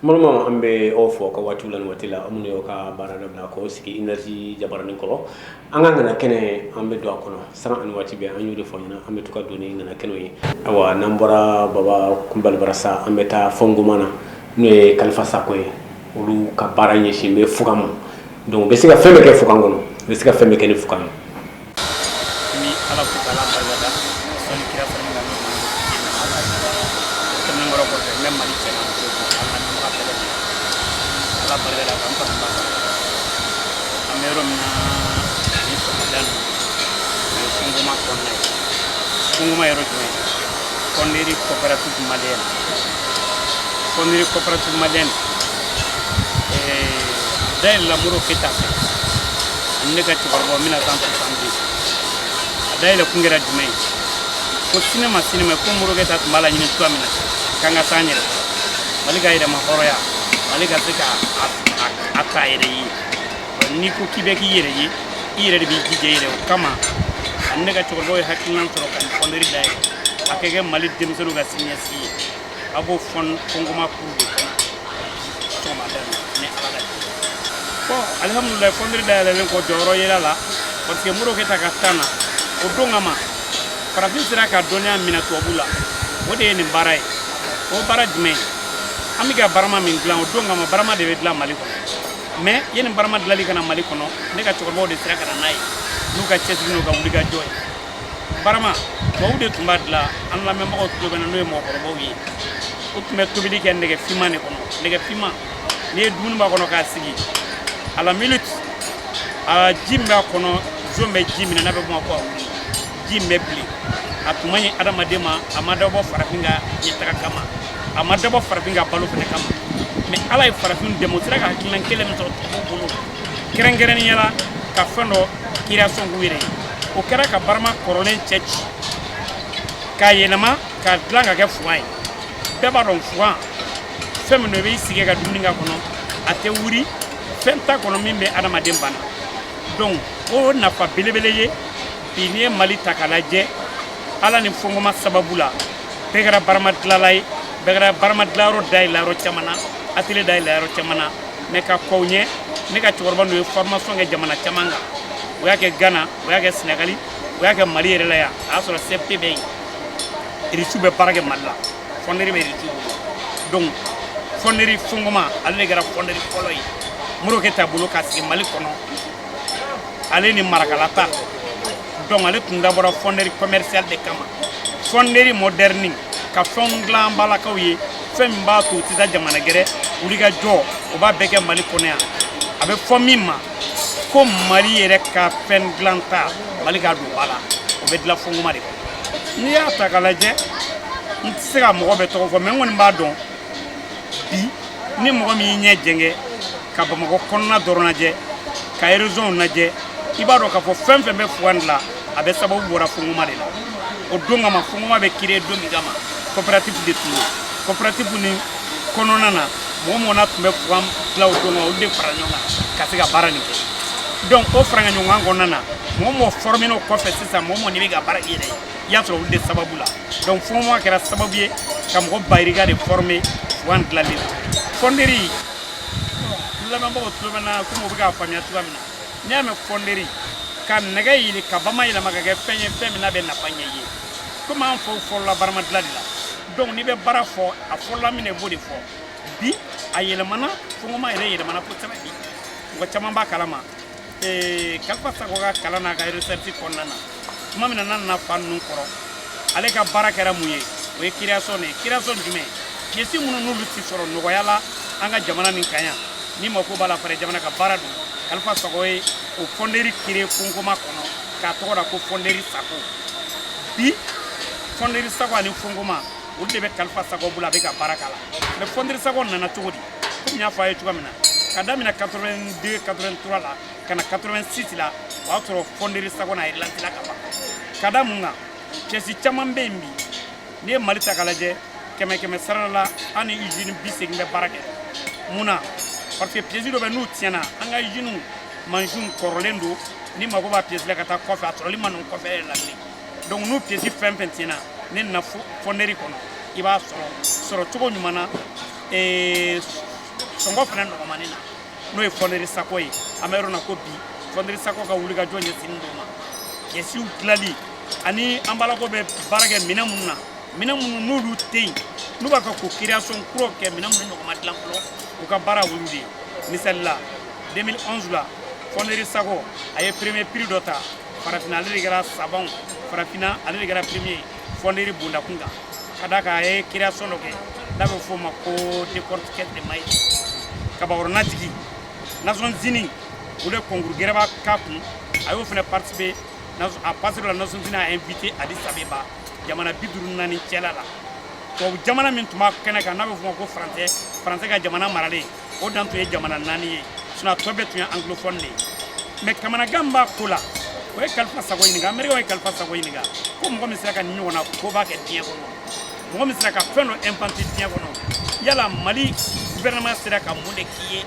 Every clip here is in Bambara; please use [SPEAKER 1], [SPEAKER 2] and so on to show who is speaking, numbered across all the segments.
[SPEAKER 1] Malama ambe ofo ka watulan watila amune ka barana bla ko siki energy jabarani ko anga ngana kene ambe do akono sama an wati be anyu de fonyna ambe to ka doni ngana keno yi awa nambora baba kumbal barasa ambe ta fongumana ne kalfa sakoy ulu ka baranye shimbe fukam donc be sika fembe ke fukangono be sika fembe ke ni fukam
[SPEAKER 2] mi ala ko kala barada son kira farma ngam ko ngoro ko même mali cena la barada kam ko ba amero na ni ko madan nguma ko nay nguma yero joy kondiri coopérative malienne dai lamuro kita ande ka ci borbo 1970 dai la kungira jumay ko cinema ko muro geta mala ni to amina kanga sanyere malika ida ma horoya malika tika akaire yi ni ko kibeki yere yi ire bi jije kama ande ka ci borbo hakkinan to kan kondiri dai akege mali demselu ga sinyasi abo fongoma kurbe to madan ne ala bon alhamdulillah fondiri dayale ko joro yela parce que muro keta katana o dongama parafin sira ka donya mina to bula wode ni baray o baraj me amiga barama min glan o dongama barama de wedla mali ko mais yene barama de lali kana mali ko no ne ka to mode sira kana nay nuka chesi nuka uliga joy barama mawde tumbadla an la membo to bena no mo ko bowi o tume to bili ken de fima ne ko no de fima ne dun ba ko no ka sigi à la minute a jimba kono zombe jimina na be mo ko jimbe bli atumani adama dema amada bo farafinga yitaka kama amada bo farafinga balu fene kama mais ala farafin demo sira ka kilan kelem to bulu kerengeren yala ka fando kira songu wire o kera ka barma korolen chechi ka yenama ka dlanga ke fuai be baron fuan femno be sige ga duninga kono ate wuri fenta kono mimbe adama dembana donc o nafa belebeleye bini mali takalaje ala ni fongoma sababula begara barma dlalay begara barma dlaro day la ro chamana atile day la ro chamana me ka kownye me ka chorba no formation nge jamana chamanga o yake Ghana o yake Senegali o yake Mali yere la ya asoro CPB iri sube parage malla fonderi be iri donc fonderi fongoma alle gara fonderi koloyi muro ke tabulo kasi mali kono ale ni marakalata donc ale tunda bora fonderie commercial de kama fonderie moderne ka fongla mbala kawye femba to tida jamana gere uliga jo o ba beke mali kono ya abe fomima ko mali yere ka fen glanta mali ga do bala o be dla fongu mari ni ya takalaje ntsika mo be to fo men woni ba don bi ni mo mi nye jenge ka bamako konna doronaje ka raison naje ibado ka fo fembe be fuandla abe sababu bora funguma de la o donga ma funguma be kire dongi gama coopérative de tout coopérative ni kononana momo na tumbe fuam la o donga o de franyonga kasi ga barani donc o franga nyonga ngonana momo formé no ko fe sisa momo ni ga bara ire ya tro de sababu la donc funguma kera sababu ye kam ko bayriga de formé wandla le fonderi la mambo to bena ko mo biga famia to bena nyame fonderi kan naga yili ka bama yila maga ge fenye femina be na panye yi kuma an fo la barma dladila donc ni be bara fo a fo la mine bodi fo bi ayele mana funguma ire yele mana potama bi ko chama ba kalama kalpa sa ko ga kalana ga research konnana kuma mina nan na fannu koro ale ka bara kera muye o e création jume yesi munu nulu ti soro no yala anga jamana nin kanya ni mako bala fare jamana ka bara do kalfa sagoy o fonderi kire fungoma kono ka tora ko fonderi sako bi fonderi sako ani fungoma o de be kalfa sago bula be ka barakala le fonderi sako nana togodi ko nya fa yetu kamina kadamina 82 83 la kana 86 la wa toro fonderi sako na irlanti la kaba kadamunga kesi chamambe mbi ni malita kalaje keme sarala ani usine bisegbe barake muna parce que pièce do be nous tiena anga usine manjun korlendo ni mago ba pièce la kata kofe atroli manon kofe la ni donc nous pièce fempen tiena ni na fonderi kono iba soro tugo nyumana sɔngɔ fana nɔgɔmani na n'o ye Fonderie Sako ye an bɛ yɔrɔ na ko bi Fonderie Sako ka wulikajɔ ɲɛsinnen d'o ma kɛsiw dilali ani an balakaw bɛ baara kɛ minɛn minnu na minɛn minnu n'olu tɛ yen n'u b'a fɛ k'o création kuraw kɛ minɛn minnu ɲɔgɔn ma dilan fɔlɔ u ka baara olu de ye misali la 2011 la Fonderie Sako a ye premier prix dɔ ta farafina ale de kɛra savon farafina ale de kɛra premier Fonderie bondakun kan ka d'a kan a ye création dɔ kɛ n'a bɛ f'o ma ko décortiquette de maïs kabakɔrɔna jigi Nations Unies olu ye concours gɛrɛba k'a kun a y'o fana participer à partir de la Nations Unies a invité Addis Abeba jamana 54 cɛla la tubabu jamana min tun b'a kɛnɛ kan n'a bɛ f'o ma ko français ka jamana maralen o dan tun ye jamana 4 ye sinon a tɔ bɛɛ tun ye anglophone de ye mais kamanagan b'a ko la o ye Kalifa Sako ɲininka Américain ye Kalifa Sako ɲininka ko mɔgɔ min sera ka nin ɲɔgɔnna ko b'a kɛ diɲɛ kɔnɔ mɔgɔ min sera ka fɛn dɔ implanter diɲɛ kɔnɔ yala Mali gouvernement sera ka mun de k'i ye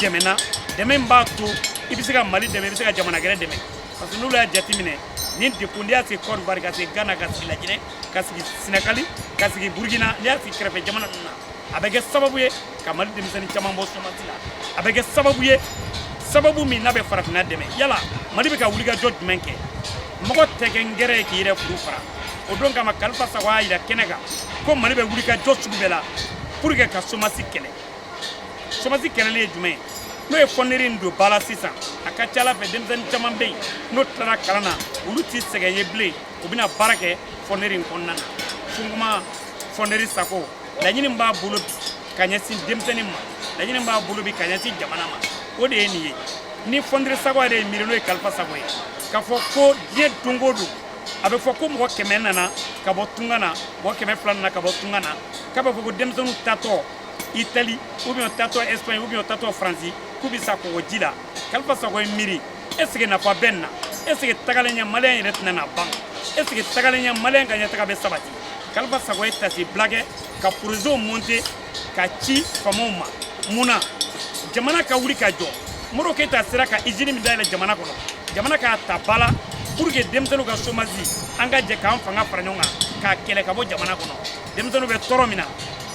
[SPEAKER 2] dɛmɛna dɛmɛ min b'a to i bɛ se ka Mali dɛmɛ i bɛ se ka jamana gɛrɛ dɛmɛ parce que n'olu y'a jateminɛ ni dekun n'i y'a sigi Côte d'Ivoire ka sigi Ghana ka sigi Laginɛ ka sigi Sénégal ka sigi Burkina n'i y'a sigi kɛrɛfɛ jamana ninnu na a bɛ kɛ sababu ye ka Mali denmisɛnnin caman bɔ chômage la a bɛ kɛ sababu ye sababu min n'a bɛ farafinna dɛmɛ yala Mali bɛ ka wulikajɔ jumɛn kɛ mɔgɔ tɛ kɛ n gɛrɛ ye k'i yɛrɛ furu fara o don kama Kalifa Sako y'a jira kɛnɛ kan ko Mali bɛ wulikajɔ sugu bɛɛ la pour que ka chômage kɛlɛ chômage kɛlɛli ye jumɛn ye n'o ye Fonderie in don ba la sisan a ka ca Ala fɛ denmisɛnnin caman bɛ yen n'o tilara kalan na olu t'i sɛgɛn ye bilen u bɛna baara kɛ Fonderie in kɔnɔna na Sunkuma Fonderie Sako laɲini min b'a bolo bi ka ɲɛsin denmisɛnnin ma laɲini min b'a bolo bi ka ɲɛsin jamana ma o de ye nin ye ni Fonderie Sako yɛrɛ ye miiri n'o ye Kalifa Sako ye k'a fɔ ko diɲɛ don o don a bɛ fɔ ko mɔgɔ 100 nana ka bɔ tunga na mɔgɔ 200 nana ka bɔ tunga na k'a bɛ fɔ ko denmisɛnninw tatɔ Italie ou bien tatɔ Espagne ou bien tatɔ France k'u bɛ sa kɔgɔji la Kalifa Sako ye miiri est-ce que nafa bɛ nin na est-ce que tagalen ɲɛ maliyɛn yɛrɛ tɛna na ban est-ce que tagalen ɲɛ maliyɛn ka ɲɛtaga bɛ sabati Kalifa Sako ye tasi bila kɛ ka projet monter ka ci faamaw ma munna jamana ka wuli ka jɔ Modibo Keyita sera ka usine min dayɛlɛ jamana kɔnɔ jamana k'a ta ba la pour que denmisɛnninw ka chômage an ka jɛ k'an fanga fara ɲɔgɔn kan k'a kɛlɛ ka bɔ jamana kɔnɔ denmisɛnninw bɛ tɔɔrɔ min na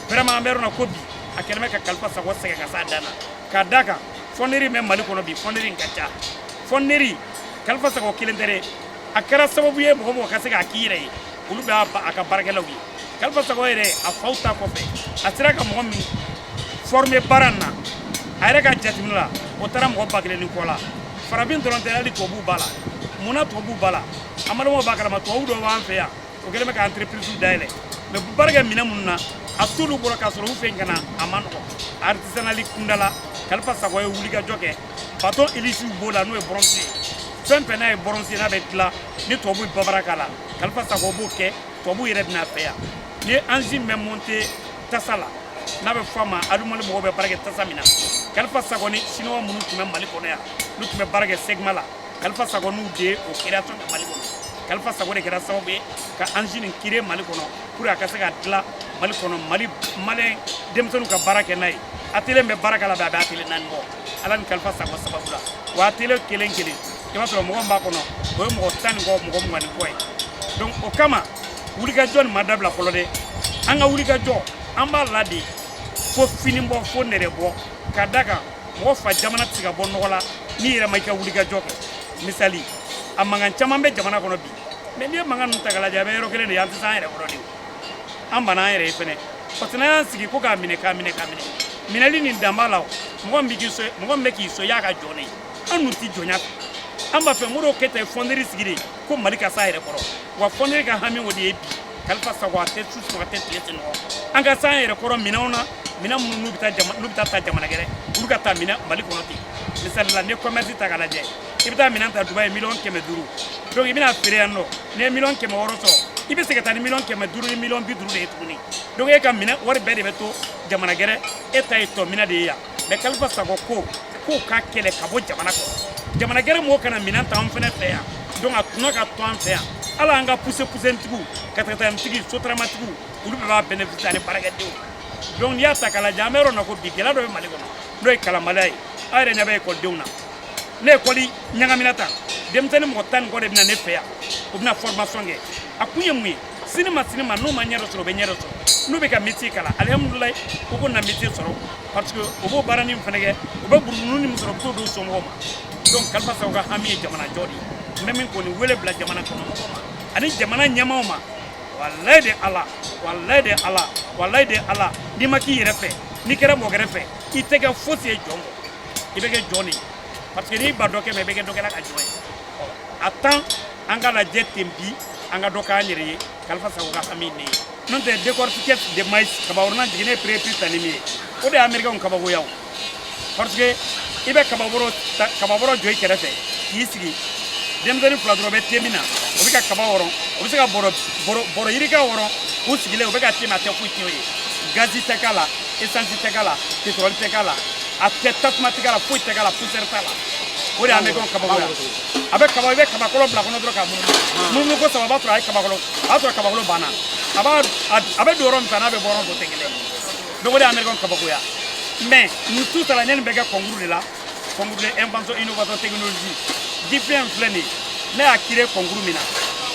[SPEAKER 2] vraiment an bɛ yɔrɔ na ko bi a kɛlen bɛ ka Kalifa Sako sɛgɛn ka s'a dan na k'a d'a kan Fonderie bɛ Mali kɔnɔ bi Fonderie in ka ca Fonderie Kalifa Sako kelen tɛ dɛ a kɛra sababu ye mɔgɔ mɔgɔ ka se k'a k'i yɛrɛ ye olu bɛ a ka baarakɛlaw ye Kalifa Sako yɛrɛ a faw ta kɔfɛ a sera ka mɔgɔ min former baara in na a yɛrɛ ka jateminɛ la o taara mɔgɔ 1000 ni kɔ la farafin dɔrɔn tɛ hali tubabuw b'a la munna tubabuw b'a la amadu b'a kalama tubabuw dɔw b'an fɛ yan o kɛlen bɛ ka entreprise dayɛlɛ mais baara kɛ minɛn minnu na a t'olu bɔra k'a sɔrɔ u fɛ yen ka na a ma nɔgɔ artisanali kundala Kalifa Sako ye wulikajɔ kɛ bateau hélice b'o la n'o ye bronze ye fɛn fɛn n'a ye bronze n'a bɛ dilan ni tubabuw ye babara k'a la Kalifa Sako b'o kɛ tubabuw yɛrɛ bɛna fɛ yan ni engine bɛ monter tasa la n'a bɛ fɔ a ma adumali mɔgɔw bɛ baara kɛ tasa min na Kalifa Sako ni chinois minnu tun bɛ Mali kɔnɔ yan n'u tun bɛ baara kɛ Segma la Kalifa Sako n'u de ye o création kɛ Mali kɔnɔ Kalifa Sako de kɛra sababu ye ka engine créer Mali kɔnɔ pour a ka se ka dilan Mali kɔnɔ Mali maliyɛn denmisɛnninw ka baara kɛ n'a ye atelier bɛ baara kɛ la bɛ a bɛ atelier 4 bɔ Ala ni Kalifa Sako sababu la wa atelier kelen kelen i b'a sɔrɔ mɔgɔ min b'a kɔnɔ o ye mɔgɔ 10 ni kɔ mɔgɔ 20 ni kɔ ye donc o kama wulikajɔ nin ma dabila fɔlɔ dɛ an ka wulikajɔ an b'a la de fo fini bɔ fo nɛrɛ bɔ ka da kan mɔgɔ fa jamana tɛ se ka bɔ nɔgɔ la n'i yɛrɛ ma i ka wulikajɔ kɛ misali a mankan caman bɛ jamana kɔnɔ bi mais n'i ye mankan ninnu ta k'a lajɛ a bɛ yɔrɔ kelen de ye an tɛ se an yɛrɛ kɔrɔ de an banna an yɛrɛ ye fɛnɛ parce que n'an y'an sigi ko k'a minɛ minɛli nin dan b'a la mɔgɔ min bɛ k'i so i y'a ka jɔn ne ye an dun tɛ jɔnya fɛ an b'a fɛ Modibo Keyita ye Fonderie sigi de ko Mali ka s'a yɛrɛ kɔrɔ wa Fonderie ka hami o de ye bi Kalifa Sako a tɛ su sɔrɔ a tɛ tile sunɔgɔ an ka s'an yɛrɛ kɔrɔ minɛnw na minɛn minnu n'u bɛ taa ta jamana gɛrɛ olu ka taa minɛ Mali kɔnɔ ten misali la ni ye commerce ta k'a lajɛ i bɛ taa minɛn ta Dubaï 1,500,000 donc i bɛna feere yan nɔ n'i ye 1,600,000 sɔrɔ i bɛ se ka taa ni 1,500,000 ni 1,50,000 de ye tuguni donc e ka minɛ wari bɛɛ de bɛ to jamana gɛrɛ e ta ye tɔ minɛ de ye yan mais Kalifa Sako ko k'o ka kɛlɛ ka bɔ jamana kɔnɔ jamana gɛrɛ mɔgɔw kana minɛn ta an fɛnɛ fɛ yan donc a tun ka to an fɛ yan ala an ka pousse-pousse-tigiw katakatanintigiw sotaramatigiw olu bɛɛ b'a bénéficier ani baarakɛdenw donc n'i y'a ta k'a lajɛ an bɛ yɔrɔ na ko bi gɛlɛya dɔ bɛ Mali kɔnɔ n'o ye kalanbaliya ye aw yɛrɛ ɲɛ bɛ ekɔlidenw na ne ekɔli ɲagamina tan denmisɛnnin mɔgɔ 10 ni kɔ de bɛna ne fɛ yan u bɛna formation kɛ a kun ye mun ye sinima n'u ma ɲɛ dɔ sɔrɔ u bɛ ɲɛ dɔ sɔrɔ n'u bɛ ka métier kalan alhamdulilayi u ko na métier sɔrɔ parce que u b'o baara nin fɛnɛ kɛ u bɛ buruburu ni min sɔrɔ u bɛ t'o d'u somɔgɔw ma donc Kalifa Sago ka hami ye jamana jɔ de ye n bɛ min kɔni wele bila jamana kɔnɔ mɔgɔw ma ani jamana ɲɛmaaw ma walayi de ala walayi de ala walayi de ala n'i ma k'i yɛrɛ fɛ n'i kɛra mɔgɔ wɛrɛ fɛ i tɛ kɛ fosi ye jɔn kɔ i bɛ kɛ jɔn de ye parce que n'i ba dɔ kɛ mɛ i bɛ kɛ dɔ kɛla ka jɔn ye a temps an ka lajɛ ten bi an ka dɔ k'an yɛrɛ ye Kalifa Sago ka hami ne ye n'o tɛ décortiquage de maïs kabakuruna jiginnen préprix ta ni min ye o de ye américain kabakoya o parce que i bɛ kababɔrɔ jɔ i kɛrɛfɛ k'i sigi denmisɛnnin fila dɔrɔn bɛ te min na o bɛ ka kaba wɔrɔn o bɛ se ka bɔrɔ yirika wɔrɔn u sigilen u bɛ ka te min a tɛ foyi tiɲɛ o ye gazi tɛ k'a la essence tɛ k'a la pétrole tɛ k'a la a tɛ tasuma tɛ k'a la foyi tɛ k'a la poussière t'a la o de ye américain kabakoya a bɛ kaba i bɛ kabakɔlɔ bila kɔnɔ dɔrɔn k'a munumunu ko saba b'a sɔrɔ a ye kabakɔlɔ a y'a sɔrɔ kabakɔlɔ banna a bɛ don yɔrɔ min fɛ n'a bɛ bɔ yɔrɔ dɔ tɛ kelen donc o de ye américain kabakoya mais nin tout ça la ɲani bɛ kɛ concours de la concours de invention innovation technologie DPM filɛ nin ye ne y'a créé concours min na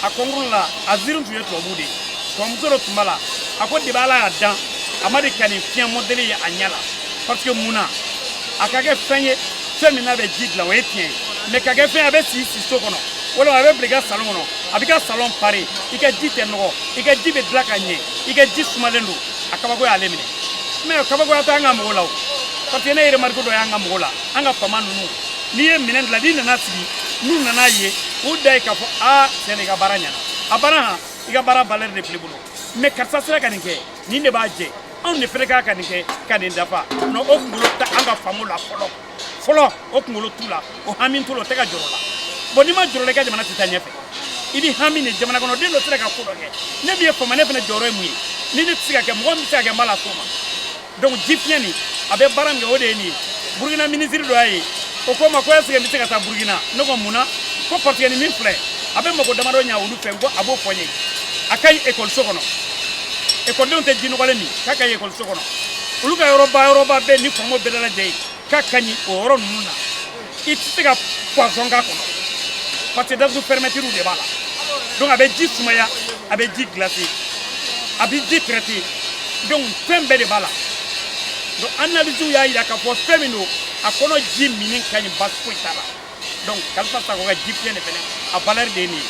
[SPEAKER 2] a concours la a ziiri tun ye tubabu de ye tubabumuso dɔ tun b'a la a ko depi ala y'a dan a ma deli ka nin fiɲɛ modèle ye a ɲɛ la parce que mun na a ka kɛ fɛn ye fɛn min n'a bɛ ji dilan o ye tiɲɛ ye mais ka kɛ fɛn a bɛ sigi so kɔnɔ walima a bɛ bila i ka salon kɔnɔ a b'i ka salon pare i ka ji tɛ nɔgɔ i ka ji bɛ dilan ka ɲɛ i ka ji sumalen don a kabako y'ale minɛ mais kabakoya tɛ an ka mɔgɔw la o parce que ne ye remarque dɔ y'an ka mɔgɔw la an ka fama ninnu n'i ye minɛn dilan n'i nana sigi n'u nana ye u da ye k'a fɔ aa tiɲɛ na i ka baara ɲɛna a baara i ka baara valeur de filɛ i bolo mais karisa sera ka nin kɛ nin de b'a jɛ anw de fɛnɛ ka nin kɛ ka nin dafa non o kunkolo tɛ an ka faamu la fɔlɔ o kunkolo t'u la o hami t'u la o tɛ ka jɔrɔ la bon n'i ma jɔrɔ la i ka jamana tɛ taa ɲɛfɛ i bɛ hami de jamana kɔnɔ den dɔ sera ka ko dɔ kɛ ne b'i ye fama ne fɛnɛ jɔyɔrɔ ye mun ye ni ne tɛ se ka kɛ mɔgɔ min bɛ se ka kɛ n b'a la s'o ma donc ji fiɲɛ nin a bɛ baara min kɛ o de ye nin ye Burukina ministre dɔ y'a ye o ko n ma ko est-ce que n bɛ se ka taa Burukina ne ko mun na ko parce que nin min filɛ a bɛ mago damadɔ ɲɛ olu fɛ n ko a b'o fɔ n ye a ka ɲi ekɔliso kɔnɔ ekɔlidenw tɛ ji nɔgɔlen min k'a ka ɲi ekɔliso kɔnɔ olu ka yɔrɔba bɛɛ ni famo bɛɛ lajɛ ye k'a ka ɲi o yɔrɔ ninnu na i tɛ se ka poisson k'a kɔnɔ parce que dazu fermeture de b'a la donc a bɛ ji sumaya a bɛ ji glacer a bɛ ji traiter donc fɛn bɛɛ de b'a la donc analyse y'a jira k'a fɔ fɛn min don a kɔnɔ ji mini ka ɲi basi foyi t'a la donc Kalifa Sago ka ji fiɲɛ de fɛnɛ a valeur de ye nin ye